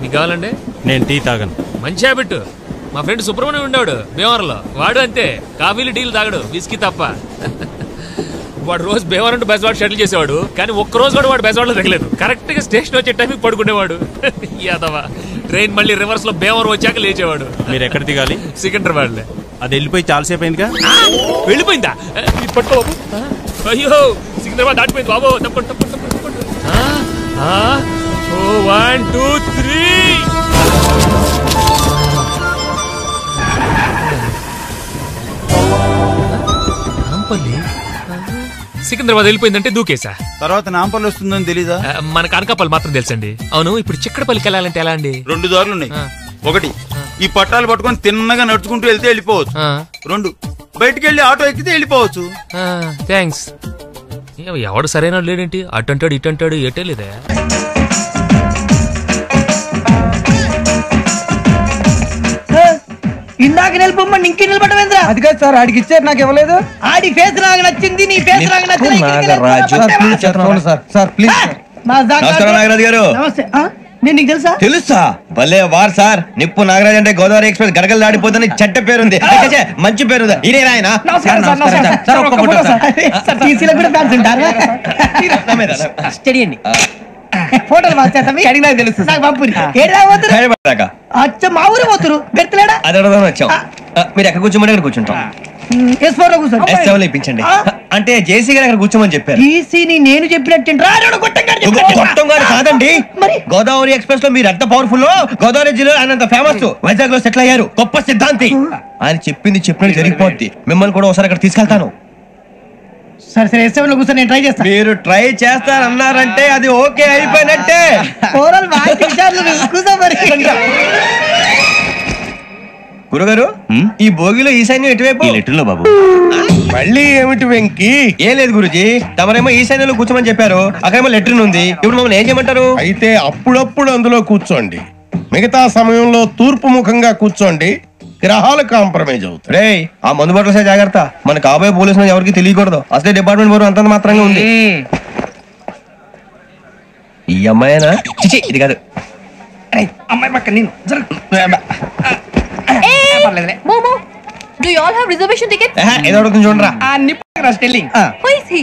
మీకు కావాలండి? నేను టీ తాగను. మంచి హ్యాబిట్. మా ఫ్రెండ్ సుబ్రహ్మణ్యం ఉండేవాడు భీమవరంలో. వాడు అంతే, కాఫీలు టీలు తాగడు, విస్కీ తప్ప. వాడు రోజు భీమవరం టు బెజవాడ షటిల్ చేసేవాడు, కానీ ఒక్కరోజు కూడా వాడు బెజవాడలో తగలేదు. కరెక్ట్ గా స్టేషన్ వచ్చే టైంకి పడుకునేవాడు. యాదవా ట్రైన్ మళ్ళీ రివర్స్ లో భీమవరం వచ్చాక లేచేవాడు. మీరు ఎక్కడ దిగాలి? సికింద్రాబాద్. అది వెళ్ళిపోయి చాలాసేపు అయిందిగా. వెళ్ళిపోయిందా? పట్టుకో. అయ్యో సికింద్రాబాద్ దాటిపోయింది బాబు. తప్పండి తప్పండి తప్పండి తప్పండి. 1 2 3. సికింద్రాబాద్ వెళ్ళిపోయిందంటే దూకేసా. తర్వాత నాంపల్లి వస్తుందని తెలీదా? మనకు అనకాపల్లి మాత్రం తెలుసండి. అవును, ఇప్పుడు చిక్కడపల్లికి వెళ్ళాలంటే ఎలా అండి? 2 దారులు ఉన్నాయి. ఒకటి, ఈ పట్టాలు పట్టుకొని తిన్నగా నడుచుకుంటూ వెళ్తే వెళ్ళిపోవచ్చు. 2, బయటికి వెళ్ళి ఆటో ఎక్కితే వెళ్ళిపోవచ్చు. థ్యాంక్స్. ఎవడు సరైన లేడేంటి? అటు అంటాడు ఇటు అంటాడు, ఎటే లేదా? ఇందాక నిలబొమ్మని ఇంకే నిలబడమేంద్రా? అది కాదు సార్, ఆడికి ఇచ్చారు, నాకు ఇవ్వలేదు. ఆడి ఫేస్ నాకు నచ్చింది, నీ ఫేస్ నాకు నచ్చింది. Sir please. నాగరాజు గారు నమస్తే. నేను నీకు తెలుసా? తెలుసా? భలే వార్ సార్. నిప్పు నాగరాజ్ అంటే గోదావరి ఎక్స్ప్రెస్ గడగలు దాడిపోతుంది చెట్ట పేరుంది, మంచి పేరుంది. ఇదే ఆయన ఫోటోలు మార్చేస్తాం. తెలుసు నాకు పంపుని. అచ్చ మా ఊరు పోతురు బెర్తలేడా? అది అడగదామని వచ్చాం. మీరు ఎక్కడ కూర్చోమని అక్కడ కూర్చుంటాం. ఇప్పించండి. అంటే జేసీ గారు అక్కడ కూర్చోమని చెప్పారు. నేను చెప్పినట్టు కాదండి, గోదావరి ఎక్స్ప్రెస్ లో మీరు ఎంత పవర్ఫుల్, గోదావరి జిల్లా ఆయన ఫేమస్, వైజాగ్ లో సెటిల్ అయ్యారు, గొప్ప సిద్ధాంతి. ఆయన చెప్పింది చెప్పినట్టు జరిగిపోద్ది. మిమ్మల్ని కూడా ఒకసారి అక్కడ తీసుకెళ్తాను. సరే సరే, ఎస్ఎం లో కూర్చొని నేను ట్రై చేస్తాను. మీరు ట్రై చేస్తారన్నారంటే అది ఓకే అయిపోయినట్టే. గురుగారు, ఈ భోగిలో ఈశాన్యం ఎటువైపు? లెటర్లో బాబు. మళ్ళీ ఏమిటి వెంకీ? ఏం లేదు గురుజీ, తమరేమో ఈశాన్యంలో కూర్చోమని చెప్పారు, అక్కడేమో లెటర్ ఉంది. ఇప్పుడు మమ్మల్ని ఏం చేయమంటారు? అయితే అప్పుడప్పుడు అందులో కూర్చోండి, మిగతా సమయంలో తూర్పు ముఖంగా కూర్చోండి. గ్రహాలు కాంప్రమైజ్ అవుతాయి. రే, ఆ మందు బట్టలసే జాగ్రత్త. మన కాబోయే పోలీసులు ఎవరికి తెలియకూడదు. అసలే డిపార్ట్మెంట్ బోర్ అంతంత మాత్రంగా ఉంది. ఈ అమ్మాయినా? చిచి, ఇది కాదు. అమ్మాయి పక్క నేను. Do you all have reservation tickets? ఏదో అడుగుతుంది చూడరా. నిప్పు Nagaraj telling. Who is he?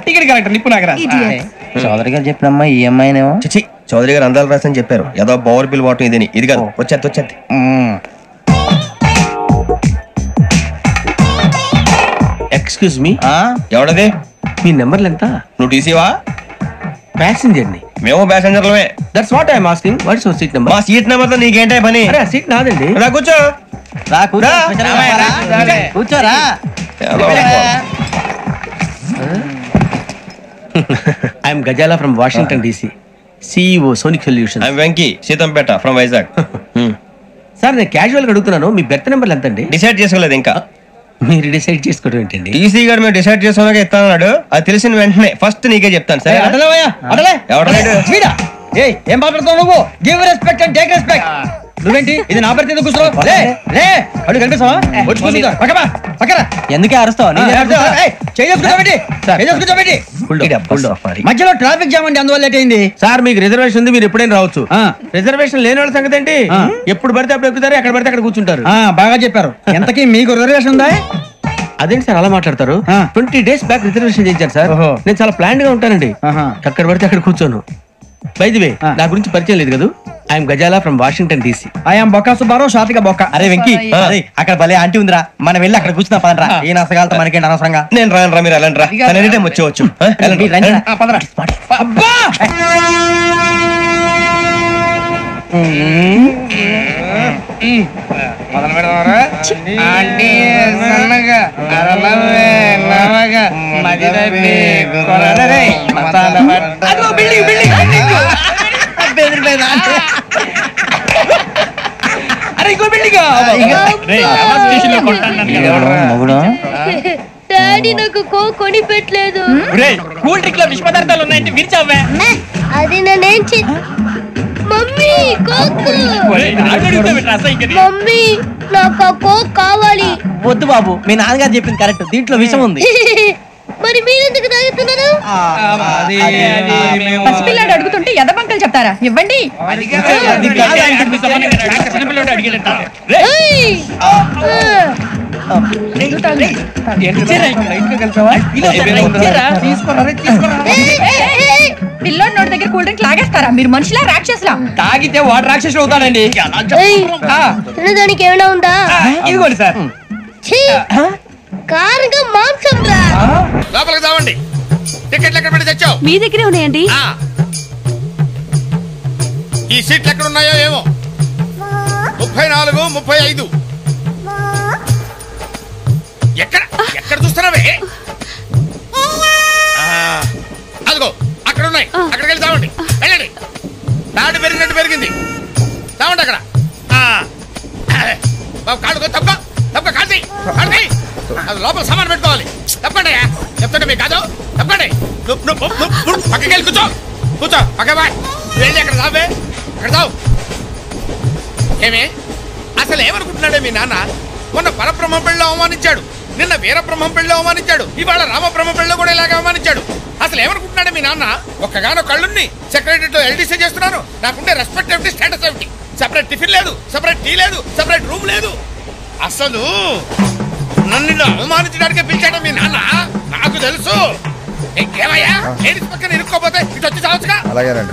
Ticket collector నిప్పు నాగరాజ్. చౌదరి గారు చెప్పినమ్మా ఈ అమ్మాయినేమో. చిచి, చౌదరి గారు అందాలు రాసని చెప్పారు. ఏదో బోర్ బిల్ వాటం ఇదని. ఇది కాదు, వచ్చేది. Excuse me, ఎవడది? మీ నెంబర్లు ఎంత? నువ్వు టీసీవా? ప్యాసింజర్ ని. మేము ప్యాసింజర్లమే. That's what I'm asking. What's your seat number? మా సీట్ నెంబర్ తో నీకేంటే పని? అరే సీట్ నాదండి. రా కూర్చో. కూర్చోరా. I'm Ghazala from Washington DC, CEO Sonic Solution. I'm Venky, Seethampeta from Vizag. Sir, నేను క్యాజువల్ గా అడుగుతున్నాను, మీ బెర్త్ నెంబర్లు ఎంత అండి? డిసైడ్ చేసుకోలేదు ఇంకా. మీరు డిసైడ్ చేసుకోవడం ఏంటండి? టీసీ గారు మేము డిసైడ్ చేసుకున్నాక ఇస్తానన్నాడు. అది తెలిసిన వెంటనే ఫస్ట్ నీకే చెప్తాను. సరే? ఏం మాట్లాడుతావు నువ్వు? Give respect and take respect. నువ్వేంటి ఇది నా పరిస్థితి? కూర్చో. అడుగు కనిపిస్తావా? ఎందుకే అరుస్తావు? మధ్యలో ట్రాఫిక్ జామ్ అండి, అందువల్ల లేట్ అయింది. సార్, మీకు రిజర్వేషన్ ఉంది, మీరు ఎప్పుడైనా రావచ్చు. రిజర్వేషన్ లేని వాళ్ళ సంగతి ఏంటి? ఎప్పుడు పడితే అప్పుడు ఎక్కుతారు, ఎక్కడ పడితే అక్కడ కూర్చుంటారు. బాగా చెప్పారు. ఎంతకీ మీకు రిజర్వేషన్ ఉందా? అదేంటి సార్ అలా మాట్లాడతారు? 20 days బ్యాక్ రిజర్వేషన్ చేయించారు సార్. నేను చాలా ప్లాన్ గా ఉంటానండి, అక్కడ పడితే అక్కడ కూర్చోను. బై ది వే, నా గురించి పరిచయం లేదు కదా. I'm Ghazala from Washington DC. I'm Bokka Subbarao, షాతిక బొక్క. అరే వెంకీ, అక్కడ భలే ఆంటీ ఉందిరా, మనం వెళ్ళి అక్కడ కూర్చున్నా పదరా. ఏ నసగాలతో మనకేంటి అనవసరంగా. నేను రాను, మీరు వెళ్ళండి రా. ఎనీ టైం వచ్చేవచ్చు. అబ్బా మొదలు పెడదామరా? ఆంటీ సన్నగా అరలవే నవగా మదిరబి కొరరే మతాల అదో బిల్డింగ్ బిల్డింగ్ బిల్డింగ్ బెదిరిపోయింది. అరే ఇంకో బిల్డింగ్. డాడీ నాకు కొని పెట్టలేదు. కూల్ డ్రింక్ లో విష పదార్థాలు ఉన్నాయంటే విరిచావే. అది నేనేం మమ్మీ మమ్మీ నాకు కోక్ కావాలి. వద్దు బాబు, మీ నాన్నగారు చెప్పింది కరెక్ట్, దీంట్లో విషయం ఉంది. మరి మీరెందుకు తాగుతున్నారు? పసిపిల్లాడు అడుగుతుంటే ఎదబంకలు చెప్తారా? ఇవ్వండి. పిల్లోడి నోటి దగ్గర కూల్ డ్రింక్ లాగేస్తారా? మీరు మనుషులా రాక్షసులా? తాగితే వాడు రాక్షసుడు అవుతాడండి. తినడానికి ఏమైనా ఉందా? ఇదిగోండి సార్. కారుగా మాంసం రా. లోపలికి రావండి. టికెట్లు ఎక్కడ పెట్టి తెచ్చావు? మీ దగ్గరే ఉన్నాయండి. ఈ సీట్లు ఎక్కడ ఉన్నాయో ఏమో. 34, 35. ఎక్కడ ఎక్కడ చూస్తున్నావే? అదిగో అక్కడ ఉన్నాయి. అక్కడికి వెళ్ళి తావండి. వెళ్ళండి. తాడు పెరిగినట్టు పెరిగింది. తావండి అక్కడ. బాబు కాడు తప్ప తప్ప కాదు. అది లోపల సామాన్ పెట్టుకోవాలి. తప్పండి. చెప్తుంటే మీకు కాదు. తప్పండి. పక్కకి వెళ్ళి కూర్చో. కూర్చో పక్క బాయ్. వెళ్ళి అక్కడ తావే. అక్కడ తావు. ఏమే అసలు ఏమనుకుంటున్నాడే మీ నాన్న? మొన్న పరబ్రహ్మ పెళ్ళిలో అవమానించాడు, నిన్న వీరబ్రహ్మ పెళ్ళిలో అవమానించాడు, ఇవాళ రామబ్రహ్మ పెళ్ళిలో కూడా ఇలాగే అవమానించాడు. అసలు ఏమనుకుంటున్నాడే మీ నాన్న? ఒక్కగానో కళ్ళుని సెక్రటరీతో ఎల్డీసీ చేస్తున్నాను. నాకుండే రెస్పెక్ట్ ఏమిటి, స్టేటస్ ఏమిటి? సెపరేట్ టిఫిన్ లేదు, సెపరేట్ టీ లేదు, సెపరేట్ రూమ్ లేదు. అసలు నన్ను అవమానించడానికి పిలిచాడు మీ నాన్న. నాకు తెలుసు. ఏమయ్యా లేడీస్ పక్కన ఇరుక్కోపోతే ఇటు వచ్చి చావచ్చుగా.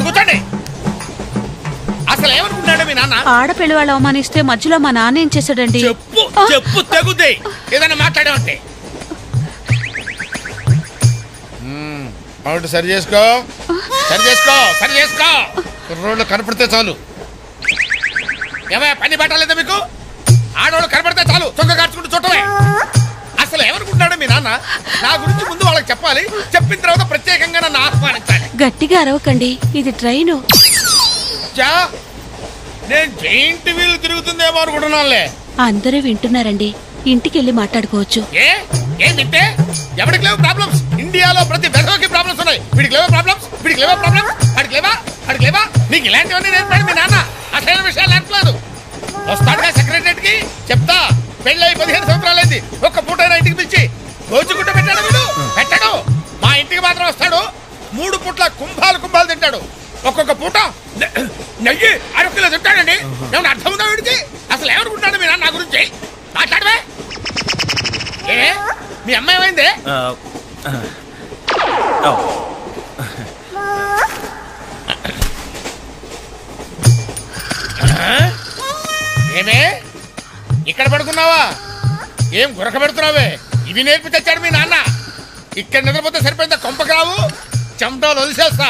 కూర్చోండి. అసలు ఏమనుకున్నాడు మీ నాన్న? ఆడపిల్లి వాళ్ళు అవమానిస్తే మధ్యలో మా నాన్న ఏం చేశాడండి? చెప్పు చెప్పు తెగుద్ది. ఏదైనా మాట్లాడామంటే అవును. సరి చేసుకో, సరి చేసుకో, సరి చేసుకో. రోడ్లు కనపడితే చాలు. ఏమయ్యా పని పట్టలేదా మీకు? ఆడవాళ్ళు కనపడితే చాలు చొక్క కార్చుకుంటూ చుట్టమే. అసలు ఏమనుకుంటున్నాడు మీ నాన్న? నా గురించి ముందు వాళ్ళకి చెప్పాలి, చెప్పిన తర్వాత ప్రత్యేకంగా నన్ను ఆహ్వానించాలి. గట్టిగా అరవకండి, ఇది ట్రైను. నేను జైంట్ వీల్ తిరుగుతుందేమో అనుకుంటున్నానులే. అందరూ వింటున్నారండి, ఇంటికి వెళ్ళి మాట్లాడుకోవచ్చు. ఏం వింటే ఎవరికి లేవు ప్రాబ్లమ్స్? ఇండియాలో ప్రతి బెదవకి ప్రాబ్లమ్స్ ఉన్నాయి. వీడికి లేవా ప్రాబ్లమ్స్? వీడికి లేవా ప్రాబ్లమ్స్? వాడికి లేవా? వాడికి లేవా? నీకు ఇలాంటివన్నీ నేర్పాడు మీ నాన్న. అసలైన విషయాలు నేర్పలేదు. వస్తాడుగా సెక్రటరేట్ కి, చెప్తా. పెళ్ళై 15 సంవత్సరాలైంది. ఒక్క పూటైనా ఇంటికి పిలిచి రోజుకుంటూ పెట్టాడు వీడు? పెట్టాడు. మా ఇంటికి మాత్రం వస్తాడు. 3 పూట్ల కుంభాలు కుంభాలు తింటాడు. ఒక్కొక్క పూట నెయ్యి 6 కిలో తింటాడండి. ఏమన్నా అర్థం ఉందా వీడికి? అసలు ఏమనుకుంటాడు మీ నాన్న నా గురించి? మాట్లాడవే. ఏ మీ అమ్మాయి ఏమైంది? ఏమే ఇక్కడ పడుకున్నావా? ఏం గురక పెడుతున్నావే? ఇవి నేర్పి తెచ్చాడు మీ నాన్న. ఇక్కడ నిద్రపోతే సరిపోయిందా? కొంపకి రావు, చెమటలు వదిలేస్తా.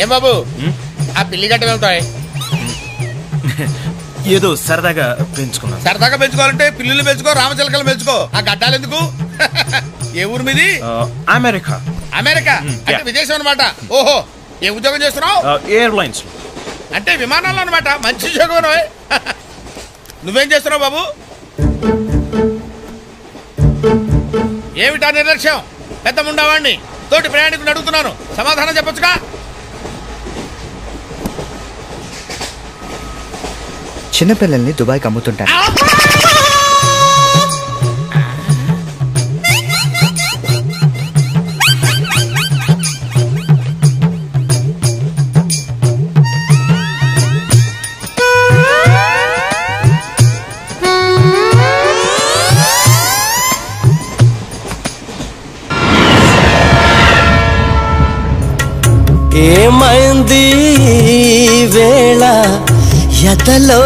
ఏం బాబు ఆ పిల్లి గడ్డ వెళ్తాయి? ఏదో సరదాగా పెంచుకున్నా. సరదాగా పెంచుకోవాలంటే పిల్లులు పెంచుకో, రామచిలకలు పెంచుకో. ఆ గడ్డాలు ఎందుకు? ఏ ఊరు మీది? అమెరికా. అమెరికా అంటే విదేశం అనమాట. ఓహో, ఏ ఉద్యోగం చేస్తున్నావు? ఎయిర్లైన్స్ అంటే విమానాల్లో అనమాట. మంచి ఉద్యోగం. నువ్వేం చేస్తున్నావు బాబు? ఏమిటా నిర్లక్ష్యం? పెద్ద ఉండవాడిని తోటి ప్రయాణికుని అడుగుతున్నాను, సమాధానం చెప్పొచ్చుగా. చిన్నపిల్లల్ని దుబాయ్కి అమ్ముతుంటారు. ఏమైంది వేళ ఎతలో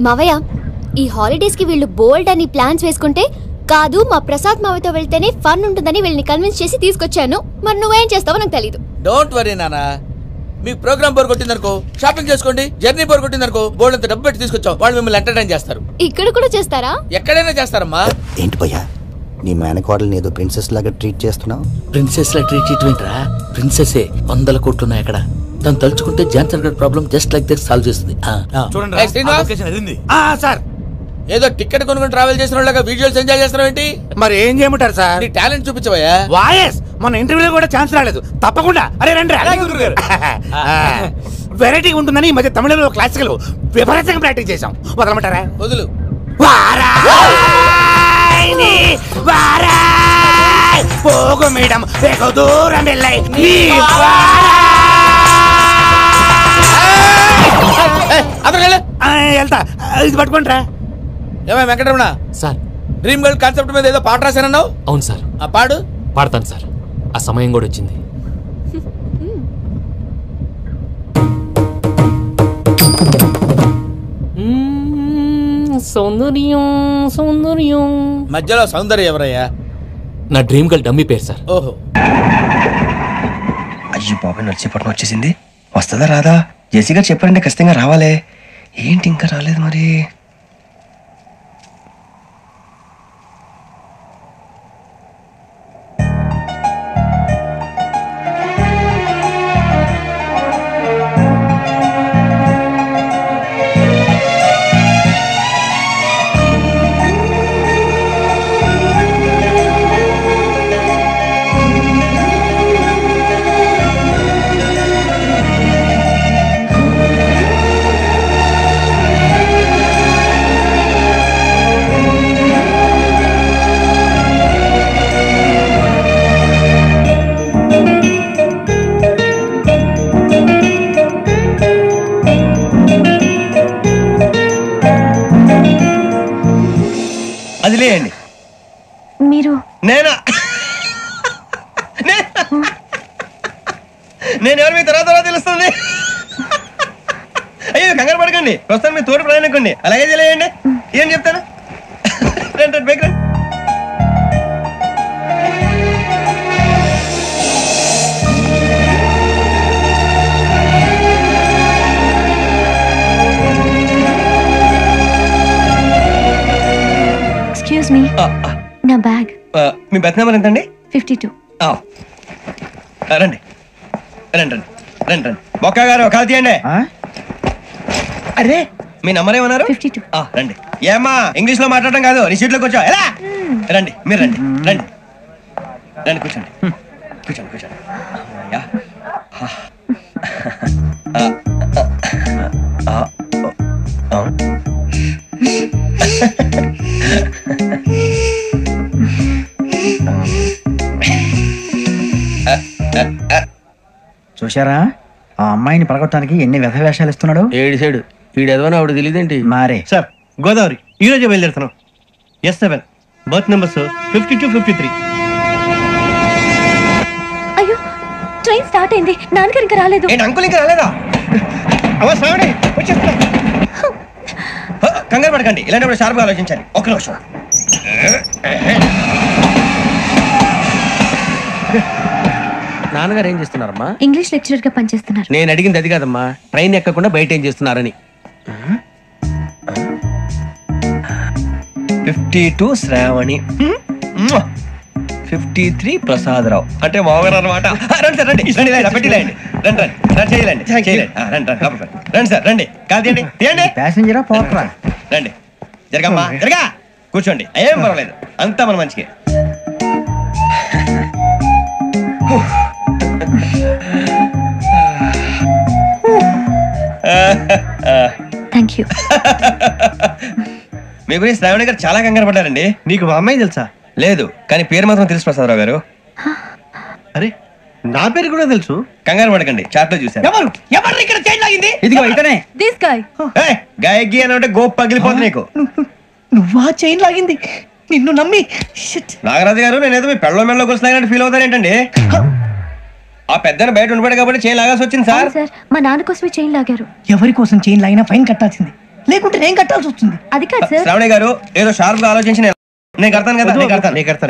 మావయ్య, ఈ హాలిడేస్ కి వీళ్ళు బోల్డ్ అని ప్లాన్స్ వేసుకుంటే కాదు మా ప్రసాద్ మావయ్యతో వెళ్తేనే ఫన్ ఉంటుందని వీళ్ళని కన్విన్స్ చేసి తీసుకొచ్చాను. మరి నువ్వేం చేస్తావో నాకు తెలీదు. డోంట్ వరీ నానా, మీకు ప్రోగ్రామ్ బోర్ కొట్టిందనుకో షాపింగ్ చేసుకోండి, జర్నీ బోర్ కొట్టిందనుకో బోర్డు అంత డబ్బు పెట్టి తీసుకొచ్చాం. వాళ్ళు మిమ్మల్ని ఎంటర్టైన్ చేస్తారు. ఇక్కడ కూడా చేస్తారా? ఎక్కడైనా చేస్తారమ్మా. ఏంటి భయ్యా, నీ మేనకోడల్ని ఏదో ప్రిన్సెస్ లాగా ట్రీట్ చేస్తున్నావు? ప్రిన్సెస్ లా ట్రీట్ చేయటమేంట్రా? ప్రిన్సెస్ 100 కోట్లు ఉన్నాయి అక్కడ. తను తలుచుకుంటే జాన్సన్ గడ్ problem just like that solve చేస్తుంది. చూడండి సార్ ఏదో టికెట్ కొనుక్కొని ట్రావెల్ చేసిన వాళ్ళగా విజువల్స్ ఎంజాయ్ చేస్తున్నావు ఏంటి? మరి ఏం చేయమంటారు సార్? నీ టాలెంట్ చూపించవయ్యా. వాయస్ మన ఇంటర్వ్యూలో కూడా ఛాన్స్ రాలేదు. తప్పకుండా అరే రండి. వెరైటీ ఉంటుందని ఈ మధ్య తమిళంలో క్లాసికల్ విపరీతంగా ప్రాక్టీస్ చేసాం. వదలమంటారా? వదులు. పోగు మేడం వెగు దూరం వెళ్ళాయి. వెళ్తా, ఇది పట్టుకుంటారా? ఏమై Venkataramana sir, dream girl concept మీద ఏదో పాట రాశానన్నావు? అవును సార్. ఆ పాడు. పాడతాను సార్, ఆ సమయం కూడా వచ్చింది. సౌందర్యం సౌందర్యం. మధ్యలో సౌందర్యం ఎవరయ్యా? నా డ్రీమ్ గర్ల్ డమ్మీ పేరు సార్. ఓహో. అయ్యో బాబాయ్, నడిచేపట్నం వచ్చేసింది. వస్తుందా రాదా? జెసి గారు చెప్పారంటే ఖచ్చితంగా రావాలే. ఏంటి ఇంకా రాలేదు మరి? అది లేండి. మీరు నేను ఎవరు మీ తర్వాత తెలుస్తుంది. అయ్యో కంగారు పడకండి, ప్రస్తుతం మీ తోటి ప్రయాణకండి. అలాగే తెలియండి. ఏం చెప్తాను? రండి బైక్ రండి. ఎక్స్క్యూజ్ మీ, నా బ్యాగ్. మీ బెత్ నెంబర్ ఎంతండి? 52. రండి రండి రండి రండి రండి. బొక్క గారు కాల్ తీయండి. అరే మీ నంబర్ ఏమన్నారు? 52. రండి. ఏమ్మా ఇంగ్లీష్ లో మాట్లాడడం కాదు, నీ సీట్లోకి వచ్చా. ఎలా రండి, మీరు రండి రండి రండి, కూర్చోండి కూర్చోండి కూర్చోండి. చూశారా ఆ అమ్మాయిని పడగొట్టడానికి ఎన్ని వ్యధ వేషాలు ఇస్తున్నాడు? ఏడు సైడు వీడు ఎదవని ఆవిడ తెలియదేంటి? మారే సార్, గోదావరి ఈ రోజే బయలుదేరుతున్నాం. S7 berth numbers 52, 53. అయ్యో, ట్రైన్ స్టార్ట్ అయింది. నాన్నగారు ఇంకా రాలేదు. ఏంటి అంకుల్ ఇంకా రాలేదా? అవసరం వచ్చేస్తున్నా. కంగారు పడకండి, ఇలాంటప్పుడు షార్ప్గా ఆలోచించాలి. ఒక్క నిమిషం. నాన్నగారు ఏం చేస్తున్నారమ్మా? ఇంగ్లీష్ లెక్చరర్ గా పనిచేస్తున్నారు. నేను అడిగింది అది కాదమ్మా, ట్రైన్ ఎక్కకుండా బయట ఏం చేస్తున్నారని. 52 శ్రావణి, 53 ప్రసాదరావు అంటే మామగారు అనమాట. రండి సార్, రండి రండి, పెట్టి రండి రండి రండి చేయలేండి చేయలేండి. రండి రండి రండి సార్, రండి కాదు తీయండి తీయండి. ప్యాసింజరా పోట్రా? రండి, జరగమ్మా జరగా, కూర్చోండి. ఏం పర్వాలేదు, అంతా మన మంచిగా. Thank you. మీ గురించి శ్రావణి గారు చాలా కంగారు పడ్డారండి. నీకు మా అమ్మాయి తెలుసా? లేదు, కానీ పేరు మాత్రం తెలుసు ప్రసాదరావు గారు. అరే నా పేరు కూడా తెలుసు. కంగారు పడకండి, చాట్ లో చూసాను. ఎవరు ఎవరు ఇక్కడ చైన్ లాగింది? ఇదిగో ఇతనే. This guy. గాయకి అని అంటే గోప్ పగిలిపోతుంది నీకు. నువ్వా చైన్ లాగింది? నిన్ను నమ్మి. నాగరాజు గారు, నేనేదో మీ పెళ్ళ మెళ్ళలో గురిసిలాగినట్టు ఫీల్ అవుతారు ఏంటండి? ఆ పెద్దని బయట ఉండిపోయాడు కాబట్టి చైన్ లాగాల్సి వచ్చింది సార్. సార్, మా నాన్న కోసమే చైన్ లాగారు. ఎవరి కోసం చైన్ లాగినా ఫైన్ కట్టాల్సింది, లేకుంటే నేను కట్టాల్సి వస్తుంది. అది కాదు సార్. శ్రావణి గారు ఏదో షార్ప్ గా ఆలోచించి నేను కడతాను కదా. నేను కడతాను.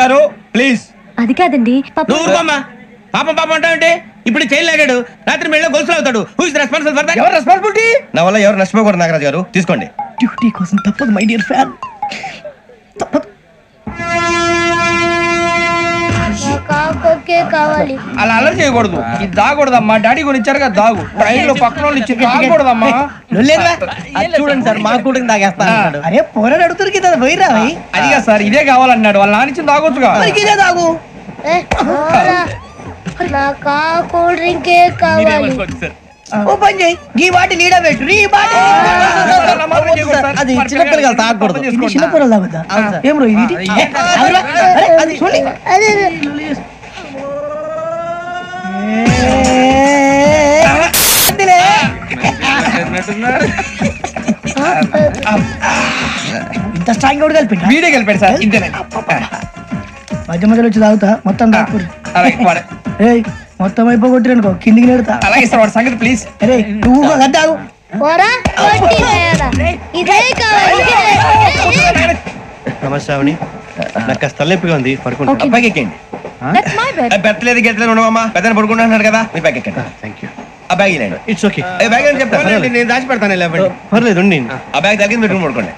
గారు ప్లీజ్. అది కాదండి. పాపం పాపం అంటావంటే ఇప్పుడు చైన్ లాగాడు, రాత్రి మెళ్ళ గొలుసులు అవుతాడు. Who is responsible for that? ఎవరు రెస్పాన్సిబిలిటీ? నా వల్ల ఎవరు నష్టపోకూడదు నాగరాజు గారు, తీసుకోండి. డ్యూటీ కోసం తప్పదు మై డియర్ ఫ్యాన్, తప్పదు. కాకొక్కే కావాలి. అలా అలర్ చేయకూడదు. ఇది దాగకూడదమ్మా. డాడీ కొని ఇచ్చారు కదా దాగు. ట్రైన్ లో పక్కన వాళ్ళు ఇచ్చి దాగకూడదమ్మా. చూడండి సార్ మా కూడా తాగేస్తాను. అరే పోరాడు అడుగుతారు కదా పోయిరా. అదిగా సార్ ఇదే కావాలన్నాడు. వాళ్ళ నానిచ్చింది తాగొచ్చుగా. ఇదే తాగు. నాకు కూల్ డ్రింకే కావాలి. ఓ పని చేయి. ఈ బాటి లీడ పెట్టు. ఈ బాటి అది చిన్నపిల్లలు తాగకూడదు. చిన్నపిల్లలు తాగుతా. ఏం రో ఇది? అది చూడండి. ఇంత స్ట్రాంగ్ కూడా కలిపి వీడే కలిపాడు సార్. ఇంతేనండి. మధ్య మధ్యలో వచ్చి తాగుతా మొత్తం తాగుతుంది. మొత్తం అయిపోగొట్టిరనుకో కిందికి నేడుతా. అలాగే సార్ వాడి సంగతి ప్లీజ్. అరే నువ్వు తాగు. నమస్తే అవని. నాకు కాస్త తలెప్పిగా ఉంది. పడుకుంటా. పైకి ఎక్కండి. పెట్టలేదు గెట్టలేదు ఉండవమ్మా. పెద్దని పడుకుంటున్నాడు కదా. మీ పైకి ఎక్కండి. Thank you. ఆ బ్యాగ్ ఇలాండి. It's okay. బ్యాగ్ అని చెప్తాను. నేను దాచి పెడతాను. పర్లేదు. ఆ బ్యాగ్ తగ్గింది పెట్టుకుని పడుకోండి.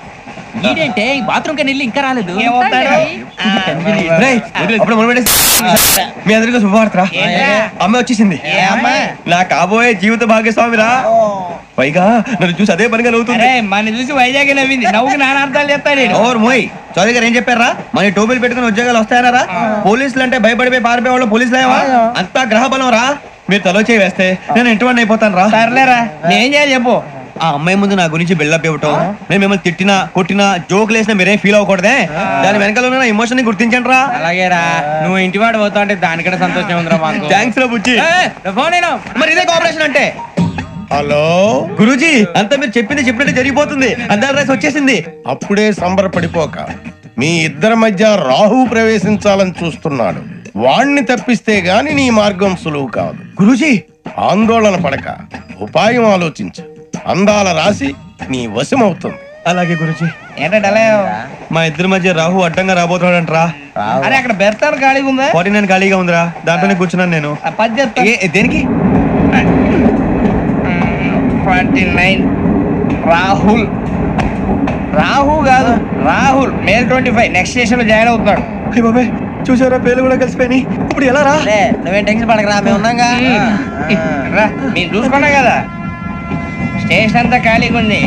ఏంటంటే బాత్రూమ్ కని వెళ్ళి ఇంకా రాలేదు. మీ అందరికీ శుభవార్తరా. అమ్మ వచ్చేసింది. నా కాబోయే జీవిత భాగ్యస్వామిరా. పైగా నన్ను చూసి అదే పనిగా నవ్వుతుంది. మన చూసి వైజాగ్ నవ్వింది. నవ్వుకి నాన్న అర్థాలు చెప్తాడు. ఓర్ మోయ్ చౌదరి గారు ఏం చెప్పారా? మన టోబీలు పెట్టుకుని ఉద్యోగాలు వస్తాయనరా? పోలీసులు అంటే భయపడిపోయి పారిపోయే వాళ్ళు పోలీసులేవా? అంతా గ్రహ బలం రా. మీరు తలో చేయి వేస్తే నేను ఇంటివాడిని అయిపోతాను రా. సర్లేరా నేం చేయాలి చెప్పు. ఆ అమ్మాయి ముందు నా గురించి బిల్డప్ ఇవ్వటం, నేను మిమ్మల్ని తిట్టినా కొట్టినా జోకులు వేసినా మీరేం ఫీల్ అవ్వకూడదే. దాని వెనకాల ఉన్న ఎమోషన్ ని గుర్తించండి రా. అలాగేరా. నువ్వు ఇంటివాడు పోతా అంటే దానికంటే సంతోషం ఉందిరా మాకు. థ్యాంక్స్ రా బుజ్జి. మరి ఇదే కోఆపరేషన్ అంటే. హలో గురూజీ, అంతా మీరు చెప్పింది చెప్పినట్టు జరిగిపోతుంది. అందరి రైస్ వచ్చేసింది. అప్పుడే సంబరపడిపోక. మీ ఇద్దరి మధ్య రాహు ప్రవేశించాలని చూస్తున్నాడు. వాణ్ణి తప్పిస్తే గాని నీ మార్గం సులువు కాదు. గురూజీ ఆందోళన పడక, ఉపాయం ఆలోచించు. అందాల రాశి నీ వశమవుతుంది. అలాగే గురూజీ. ఏంటంటే మా ఇద్దరి మధ్య రాహు అడ్డంగా రాబోతున్నాడంటరా. అరే అక్కడ బెర్తాను ఖాళీగా ఉందా? 49 ఖాళీగా ఉందిరా. దాంట్లోనే కూర్చున్నాను నేను. దేనికి? 49 రాహుల్. రాహు కాదు రాహుల్. మే 25 నెక్స్ట్ స్టేషన్ లో జాయిన్ అవుతున్నాడు. అయ్య బాబాయ్ చూసారా పేర్లు కూడా కలిసిపోయి. ఇప్పుడు ఎలా రా? నువ్వేం టెన్షన్ పడకరా, మేము ఉన్నాగా. మీరు చూసుకున్నా కదా స్టేషన్ అంతా ఖాళీగా ఉంది.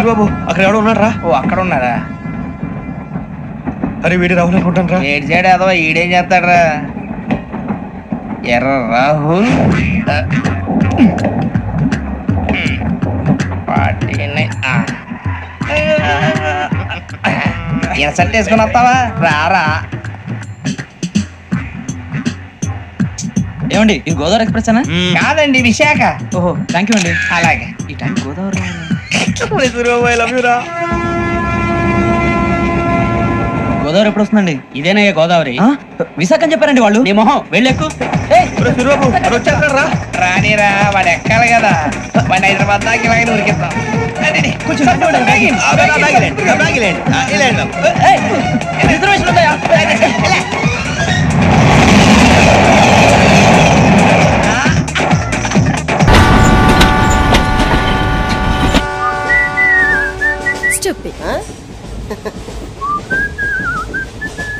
బాబు అక్కడ ఎవడో ఉన్నాడు రా. ఓ అక్కడ ఉన్నారా? అరే వీడి రాహుల్ అనుకుంటాను రా. ఏడు చేయడం అదవా ఈడేం చేస్తాడరా? ఎర్ర రాహుల్. సెట్ వేసుకుని వస్తావా? రారా. ఏమండి ఇది గోదావరి ఎక్స్ప్రెస్ అనా? కాదండి విశాఖ. ఓహో థ్యాంక్ యూ అండి. అలాగే. ఈ టైం గోదావరి గోదావరి ఎప్పుడు వస్తుందండి? ఇదేనయ్యా గోదావరి. విశాఖ అని చెప్పారండి వాళ్ళు. నీ మొహం వెళ్ళెక్కు. రానిరా వాడు ఎక్కాలి కదా. వాడిని హైదరాబాద్ దాకా ఇలాగే ఉరికిద్దాం. రిజర్వేషన్ ఉంటాయా?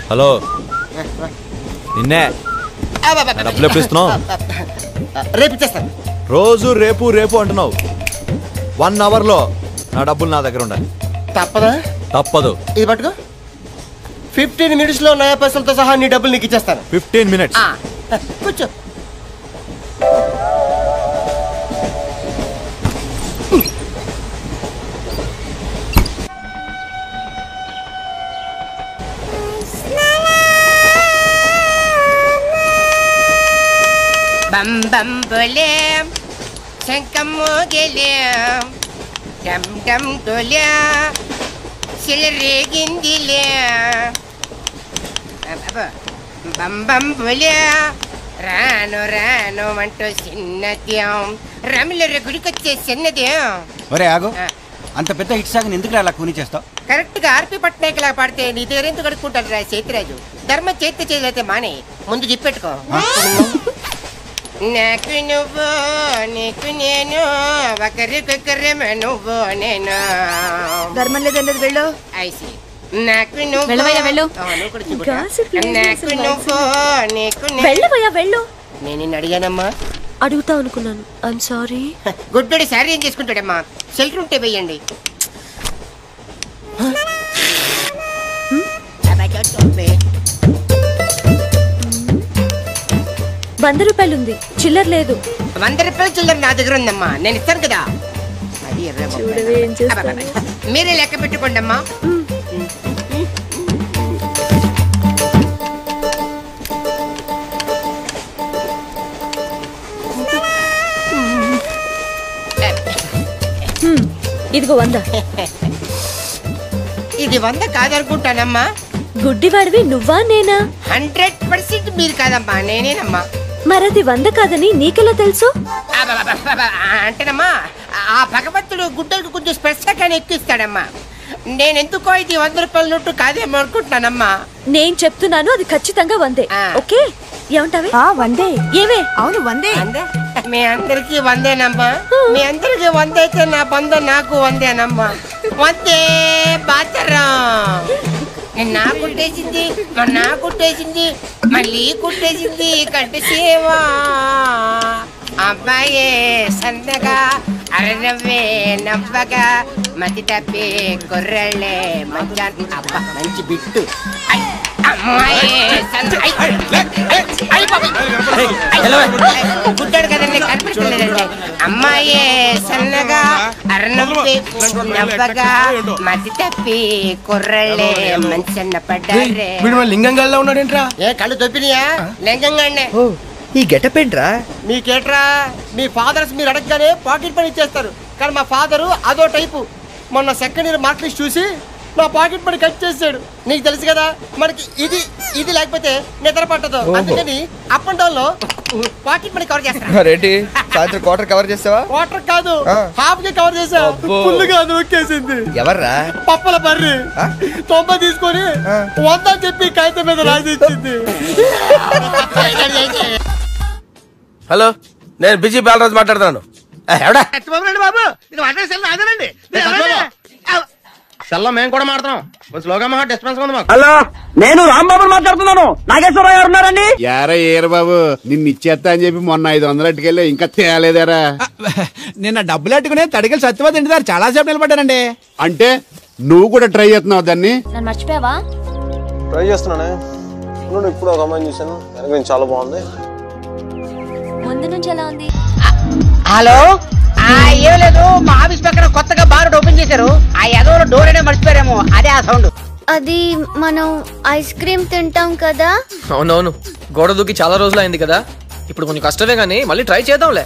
హలో నిన్నే డబ్బులు ఎప్పుడు ఇస్తున్నావు? రేపు ఇచ్చేస్తాను. రోజు రేపు రేపు అంటున్నావు. 1 అవర్ లో నా డబ్బులు నా దగ్గర ఉండాలి. తప్పదా? తప్పదు. ఇది పట్టుకో. 15 మినిట్స్ లో నయా పైసలతో సహా నీ డబ్బులు నీకు ఇచ్చేస్తాను. 15 మినిట్స్. కూర్చో. బం బం బోలేం శంఖం మోగలేం డమ్ డమ్ డోలే సిలరేగిందిలే బం బం బోలే రాను రాను అంటూ చిన్నదేం రమిల గుడికొచ్చే చిన్నదేం. ఒరే ఆగు. అంత పెద్ద హిట్ సాగుని ఎందుకు అలా కూని చేస్తావు? కరెక్ట్ గా ఆర్పి పట్నాయక్ లా పాడితే నీ దగ్గర ఎందుకు కడుక్కుంటారు రా సేతిరాజు. ధర్మ చేతి చేయలేతే మానే ముందు చెప్పెట్టుకో. నాకు నువ్వు నీకు నేను ఒకరికొకరేమో నువ్వు నేను. ధర్మం లేదండి వెళ్ళు. ఐసి వెళ్ళవయ్యా వెళ్ళు. వెళ్ళవయ్యా వెళ్ళు. నేను నిన్ను అడిగానమ్మా. అడుగుతా అనుకున్నాను. I'm sorry. గుడ్డోడి సారీ ఏం చేసుకుంటాడమ్మా? షెల్టర్ ఉంటే వెయ్యండి. 100 రూపాయలు ఉంది, చిల్లర లేదు. 100 రూపాయలు చిల్లర నా దగ్గర ఉందమ్మా, నేను ఇస్తాను కదా. మీరే లెక్క పెట్టుకోండి అమ్మా. ఇదిగో 100. ఇది 100 కాదనుకుంటానమ్మా. గుడ్డివాడివి నువ్వా నేనా? 100% మీరు కాదమ్మా, నేనేనమ్మా. మరది 100 కాదని నీకెలా తెలుసు? అంటేనమ్మా ఆ భగవంతుడు గుడ్డలకు కొంచెం స్పెషల్గానే ఎక్కిస్తాడమ్మా. నేనెందుకో ఇది 100 రూపాయల నోటు కాదేమో అనుకుంటున్నానమ్మా. నేను చెప్తున్నాను అది ఖచ్చితంగా 100. ఓకే ఏమంటావే? 100. ఏమే? అవును 100. మీ అందరికి 100నమ్మా. మీ అందరికి 100 అయితే నా బంధం నాకు 100నమ్మా. 100 బాతరం. నా కుట్టేసింది, నా కుట్టేసింది, మళ్ళీ కుట్టేసింది కంటి సేవా. అబ్బాయే సన్నగా అరనవ్వే నవ్వగా మతి తప్పి కుర్రళ్ళే మంచి అబ్బా మంచి బిట్టు. గుడ్డాడు కదండి కనిపించలేదండి. అమ్మాయే సన్నగా అరనవ్వే నవ్వగా మతి తప్పి కుర్రళ్ళే మంచి అన్న పడ్డారే. లింగంగా ఉన్నాడేంట్రా? ఏ కళ్ళు తొప్పినాయా? లింగంగానే. ఈ గెటప్ ఏంట్రా? మీకేట్రా? మీ ఫాదర్స్ మీరు అడగగానే పాకెట్ పని ఇచ్చేస్తారు, కానీ మా ఫాదరు అదో టైపు. మొన్న సెకండ్ ఇయర్ మార్క్ లిస్ట్ చూసి నా పాకెట్ పని కట్ చేసాడు. నీకు తెలుసు కదా మనకి ఇది ఇది లేకపోతే నిద్ర పట్టదు. అందుకని అప్ అండ్ డౌన్ లో పాకెట్ మనీ కవర్ చేస్తా. ఏంటి సాయంత్రం క్వార్టర్ కవర్ చేసావా? క్వార్టర్ కాదు, హాఫ్ కి కవర్ చేసా. ఫుల్గా నొక్కేసింది. ఎవర్రా? పప్పల బర్రి 90 తీసుకొని 100 అని చెప్పి కాగితం మీద రాసి ఇచ్చింది. హలో, నేను బిజీ బాలరాజు మాట్లాడుతున్నాను. ఎవడా బాబు ఇది వాటర్ సెల్ అదేనండి. సెల్లో మేము కూడా మాట్లాడుతున్నాం. కొంచెం స్లోగా మా డిస్టర్బెన్స్ ఉంది మాకు. హలో, నేను రాంబాబు మాట్లాడుతున్నాను. నాగేశ్వరరావు గారు ఉన్నారండి? యారా ఏరు బాబు, నిన్ను ఇచ్చేస్తా అని చెప్పి మొన్న 500 అట్టుకెళ్ళి ఇంకా తేలేదారా? నిన్న డబ్బులు అట్టుకునే తడికెళ్ళి సత్యవతి ఇంటి దగ్గర చాలా సేపు నిలబడ్డానండి. అంటే నువ్వు కూడా ట్రై చేస్తున్నావు దాన్ని? నన్ను మర్చిపోయావా? ట్రై చేస్తున్నానే. ఇప్పుడు ఒక అమ్మాయిని చూసాను, వెనక చాలా బాగుంది. ముందు నుంచి ఎలా ఉంది? హలో, ఏం లేదు, మా ఆఫీస్ పక్కన కొత్తగా బార్ ఓపెన్ చేశారు. ఆ ఎదవలో డోర్ అయినా మర్చిపోయారేమో, అదే ఆ సౌండ్. అది మనం ఐస్ క్రీమ్ తింటాం కదా. అవునవును, గోడ దూకి చాలా రోజులు అయింది కదా, ఇప్పుడు కొంచెం కష్టమే గానీ మళ్ళీ ట్రై చేద్దాంలే.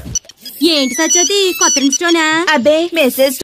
ఏంటి సత్యవతి, కొత్త ఇన్స్టోనా? అబ్బే మెసేజ్